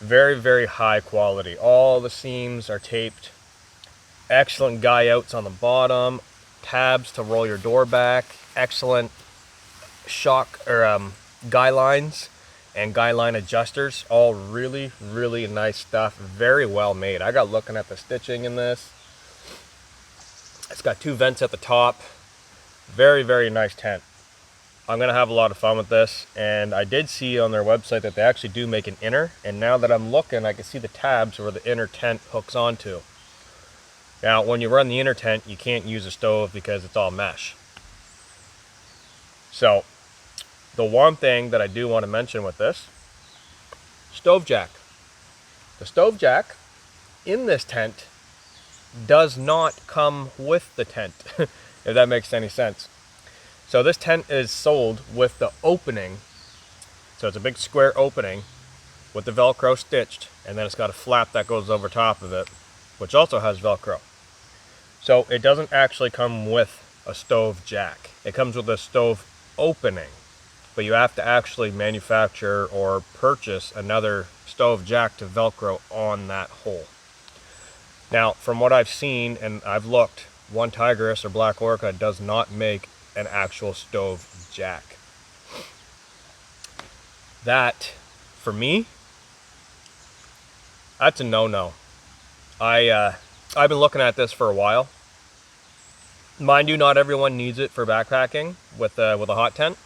Very, very high quality. All the seams are taped. Excellent guy outs on the bottom. Tabs to roll your door back. Excellent shock or guy lines and guy line adjusters. All really, really nice stuff. Very well made. I got looking at the stitching in this. It's got 2 vents at the top. Very, very nice tent. I'm gonna have a lot of fun with this, and I did see on their website that they actually do make an inner, and now that I'm looking, I can see the tabs where the inner tent hooks onto. Now, when you run the inner tent, you can't use a stove because it's all mesh. So, the one thing that I do want to mention with this, stove jack. The stove jack in this tent does not come with the tent, if that makes any sense. So this tent is sold with the opening. So it's a big square opening with the Velcro stitched, and then it's got a flap that goes over top of it, which also has Velcro. So it doesn't actually come with a stove jack. It comes with a stove opening, but you have to actually manufacture or purchase another stove jack to Velcro on that hole. Now, from what I've seen and I've looked, Onetigris or Black Orca does not make an actual stove jack. That, for me, that's a no-no. I've been looking at this for a while. Mind you, not everyone needs it for backpacking with a hot tent.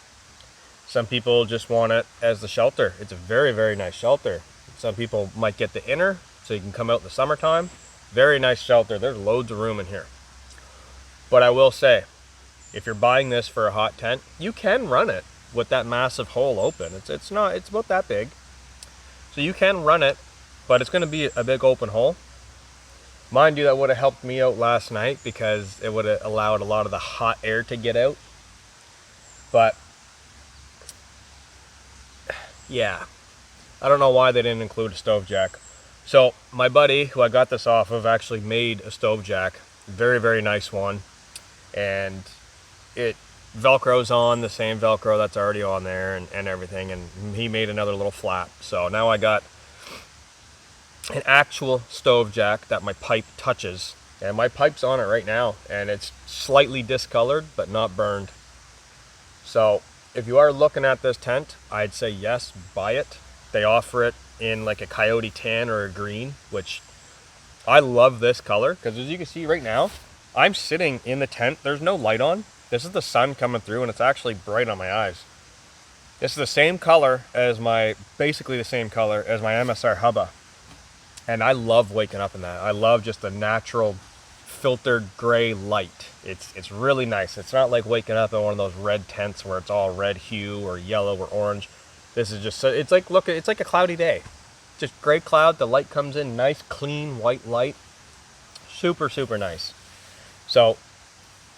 Some people just want it as the shelter. It's a very, very nice shelter. Some people might get the inner so you can come out in the summertime. Very nice shelter. There's loads of room in here. But I will say, if you're buying this for a hot tent, you can run it with that massive hole open. It's about that big. So you can run it, but it's going to be a big open hole. Mind you, that would have helped me out last night because it would have allowed a lot of the hot air to get out. But yeah, I don't know why they didn't include a stove jack. So my buddy who I got this off of actually made a stove jack. Very, very nice one. And it Velcro's on the same Velcro that's already on there and everything. And he made another little flap. So now I got an actual stove jack that my pipe touches. And my pipe's on it right now. And it's slightly discolored, but not burned. So if you are looking at this tent, I'd say yes, buy it. They offer it in like a coyote tan or a green, which I love this color because as you can see right now, I'm sitting in the tent. There's no light on. This is the sun coming through and it's actually bright on my eyes. This is the same color as basically the same color as my MSR Hubba. And I love waking up in that. I love just the natural filtered gray light. It's really nice. It's not like waking up in one of those red tents where it's all red hue or yellow or orange. This is just, it's like a cloudy day. Just gray cloud, the light comes in, nice clean white light. Super, super nice. So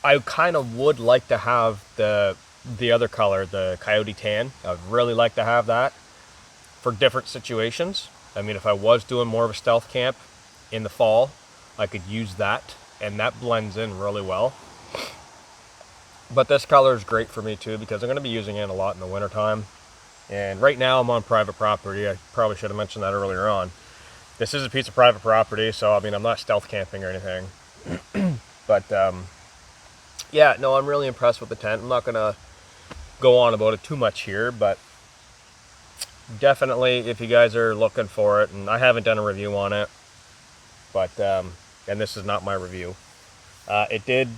I kind of would like to have the other color, the coyote tan. I'd really like to have that for different situations. I mean, if I was doing more of a stealth camp in the fall, I could use that, and that blends in really well. But this color is great for me too because I'm going to be using it a lot in the wintertime. And right now I'm on private property. I probably should have mentioned that earlier on. This is a piece of private property, so I mean, I'm not stealth camping or anything. But yeah, no, I'm really impressed with the tent. I'm not gonna go on about it too much here, but definitely if you guys are looking for it, and I haven't done a review on it, but and this is not my review. It did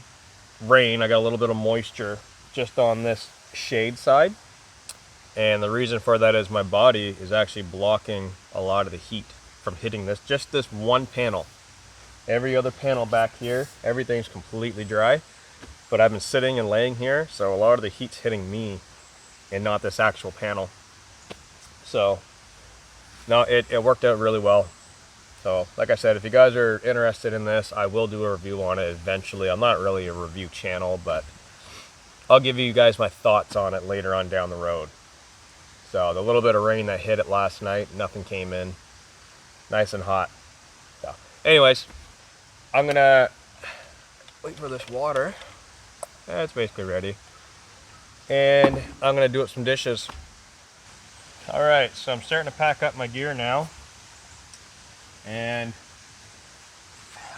rain. I got a little bit of moisture just on this shade side, and the reason for that is my body is actually blocking a lot of the heat from hitting just this one panel. Every other panel back here, everything's completely dry, but I've been sitting and laying here, so a lot of the heat's hitting me and not this actual panel. So no, it worked out really well. So like I said, if you guys are interested in this, I will do a review on it eventually. I'm not really a review channel, but I'll give you guys my thoughts on it later on down the road. So the little bit of rain that hit it last night, nothing came in. Nice and hot. So anyways, I'm gonna wait for this water. It's basically ready. And I'm gonna do up some dishes. All right, so I'm starting to pack up my gear now. And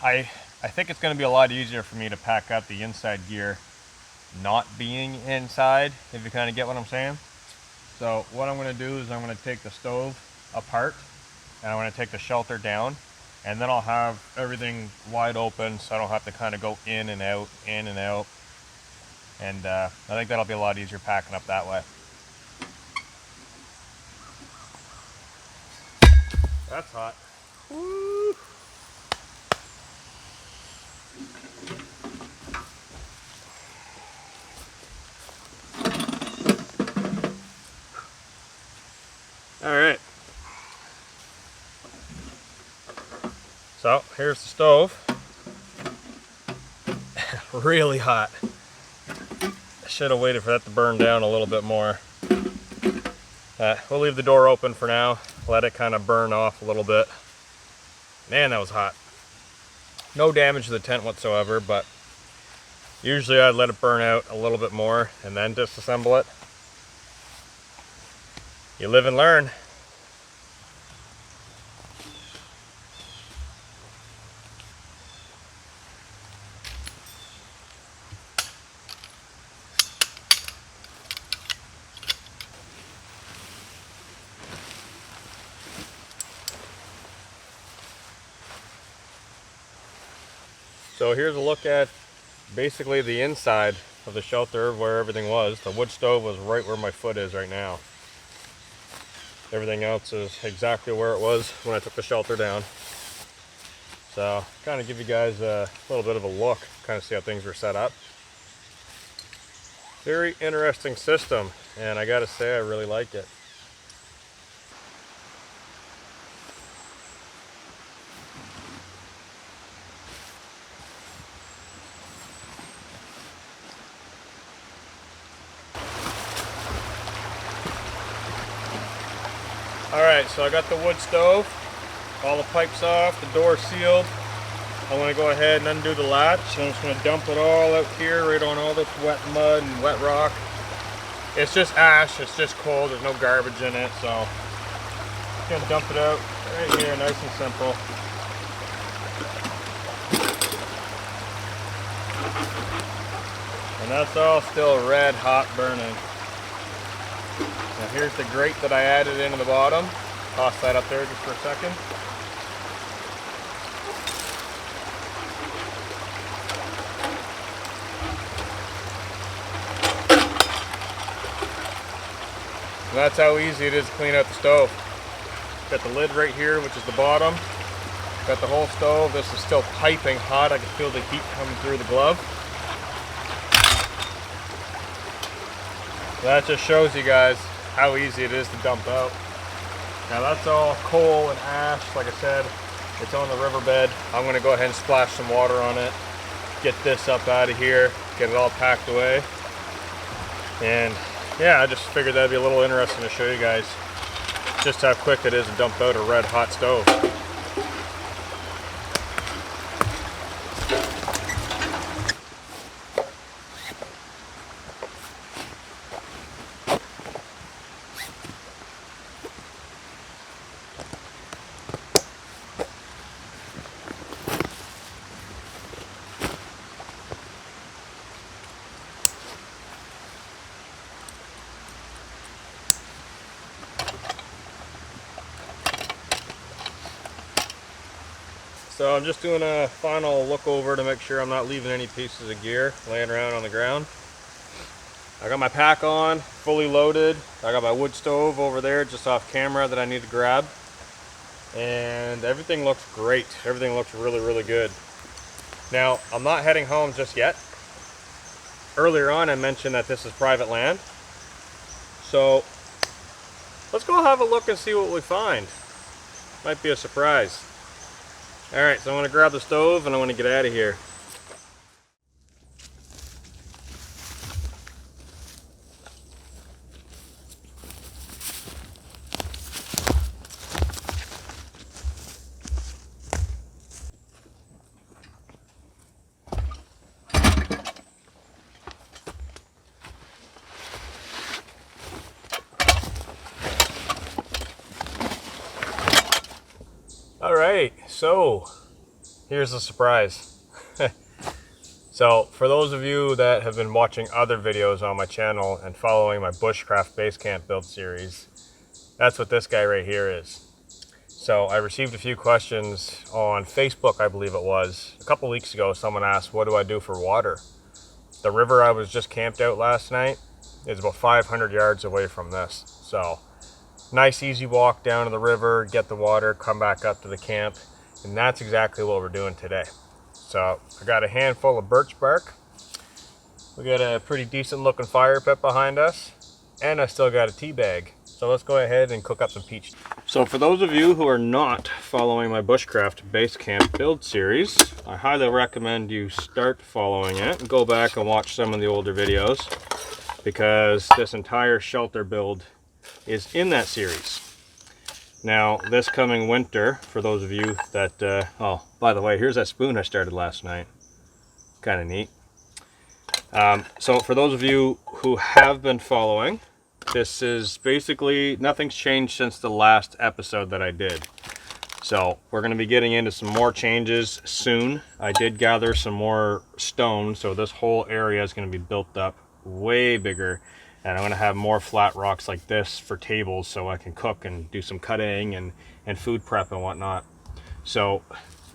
I think it's going to be a lot easier for me to pack up the inside gear not being inside, if you kind of get what I'm saying. So what I'm going to do is I'm going to take the stove apart, and I'm going to take the shelter down, and then I'll have everything wide open so I don't have to kind of go in and out, in and out. And I think that'll be a lot easier packing up that way. That's hot. Woo. All right. So here's the stove. Really hot. I should have waited for that to burn down a little bit more. We'll leave the door open for now. Let it kind of burn off a little bit. Man, that was hot. No damage to the tent whatsoever, but usually I'd let it burn out a little bit more and then disassemble it. You live and learn. So here's a look at basically the inside of the shelter where everything was. The wood stove was right where my foot is right now. Everything else is exactly where it was when I took the shelter down. So kind of give you guys a little bit of a look, kind of see how things were set up. Very interesting system, and I gotta say I really like it. Alright, so I got the wood stove, all the pipes off, the door sealed. I'm going to go ahead and undo the latch, and I'm just going to dump it all out here, right on all this wet mud and wet rock. It's just ash, it's just cold, there's no garbage in it, so I'm going to dump it out right here, nice and simple. And that's all still red hot burning. Now here's the grate that I added into the bottom. Toss that up there just for a second. And that's how easy it is to clean out the stove. Got the lid right here, which is the bottom. Got the whole stove. This is still piping hot. I can feel the heat coming through the glove. That just shows you guys how easy it is to dump out. Now that's all coal and ash. Like I said, it's on the riverbed. I'm going to go ahead and splash some water on it, get this up out of here, get it all packed away. And yeah, I just figured that'd be a little interesting to show you guys just how quick it is to dump out a red hot stove. So I'm just doing a final look over to make sure I'm not leaving any pieces of gear laying around on the ground. I got my pack on, fully loaded. I got my wood stove over there just off camera that I need to grab. And everything looks great. Everything looks really, really good. Now, I'm not heading home just yet. Earlier on, I mentioned that this is private land. So let's go have a look and see what we find. Might be a surprise. All right, so I'm gonna grab the stove and I'm gonna get out of here. All right, so here's the surprise. So for those of you that have been watching other videos on my channel and following my bushcraft base camp build series, that's what this guy right here is. So I received a few questions on Facebook, I believe it was. A couple weeks ago, someone asked, what do I do for water? The river I was just camped out last night is about 500 yards away from this. So nice easy walk down to the river, get the water, come back up to the camp, and that's exactly what we're doing today. So I got a handful of birch bark. We got a pretty decent looking fire pit behind us, and I still got a tea bag. So let's go ahead and cook up some peach. So for those of you who are not following my bushcraft base camp build series, I highly recommend you start following it and go back and watch some of the older videos, because this entire shelter build is in that series. Now this coming winter, for those of you that oh, by the way, here's that spoon I started last night, kind of neat. So for those of you who have been following, this is basically, nothing's changed since the last episode that I did. So we're going to be getting into some more changes soon. I did gather some more stone, so this whole area is going to be built up way bigger. And I'm going to have more flat rocks like this for tables so I can cook and do some cutting and food prep and whatnot. So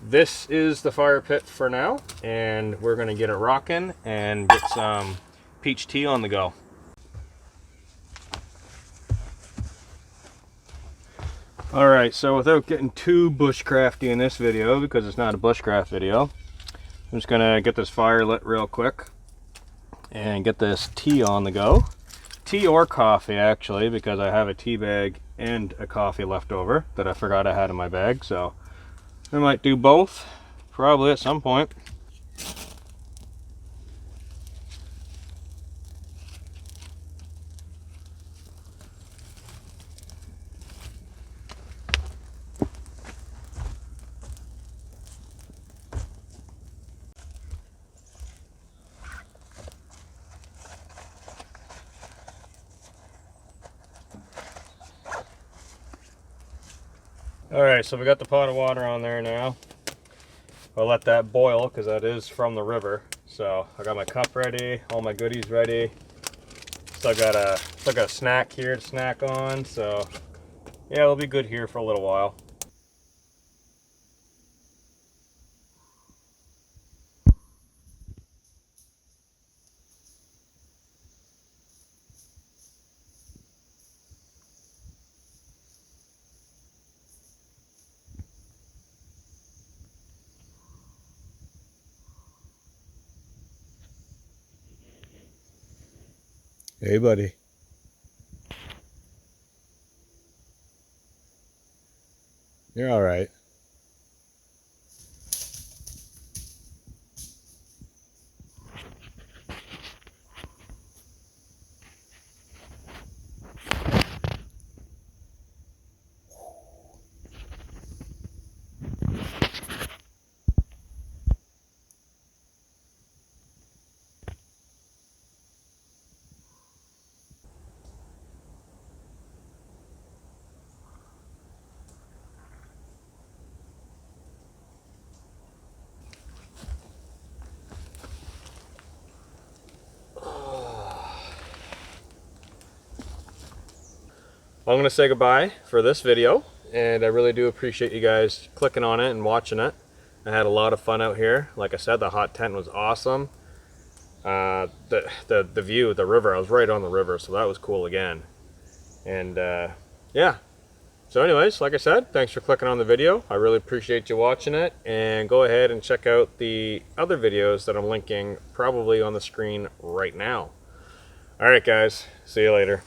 this is the fire pit for now, and we're going to get it rocking and get some peach tea on the go. Alright, so without getting too bushcrafty in this video, because it's not a bushcraft video, I'm just going to get this fire lit real quick and get this tea on the go. Tea or coffee, actually, because I have a tea bag and a coffee left over that I forgot I had in my bag, so I might do both probably at some point. Alright, so we got the pot of water on there now. I'll let that boil because that is from the river. So I got my cup ready, all my goodies ready. Still got a snack here to snack on, so yeah, we'll be good here for a little while. Hey, buddy. You're all right. I'm going to say goodbye for this video, and I really do appreciate you guys clicking on it and watching it. I had a lot of fun out here. Like I said, the hot tent was awesome. The view, the river, I was right on the river, so that was cool again. And yeah. So anyways, like I said, thanks for clicking on the video. I really appreciate you watching it. And go ahead and check out the other videos that I'm linking probably on the screen right now. All right, guys. See you later.